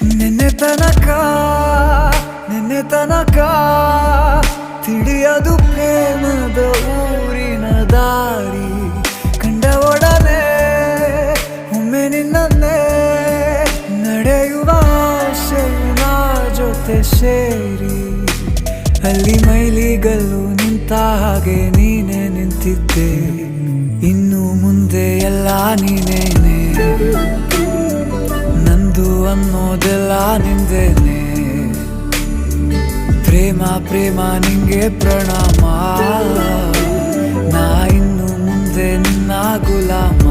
ನಿನ್ನೆ ತನಕ ತಿಳಿಯದು ಪ್ರೇಮದ ಊರಿನ ದಾರಿ. ಕಂಡ ಒಡನೆ ಒಮ್ಮೆ ನಿನ್ನೇ ನಡೆಯುವ ಆಸೆಯ ಜೊತೆ ಸೇರಿ, ಅಲ್ಲಿ ಮೈಲಿಗಲ್ಲು ನಿಂತ ಹಾಗೆ ನೀನೆ ನಿಂತಿದ್ದೆ. ಇನ್ನು ಮುಂದೆ ಎಲ್ಲ ನೀನೇನೆ, ನಂದು ಅನ್ನೋದೆಲ್ಲ ನಿಂದೇನೆ. ಪ್ರೇಮ ಪ್ರೇಮ ನಿಂಗೆ ಪ್ರಣಾಮ, ನಾ ಇನ್ನು ಮುಂದೆ ನಿನ್ನ ಗುಲಾಮ.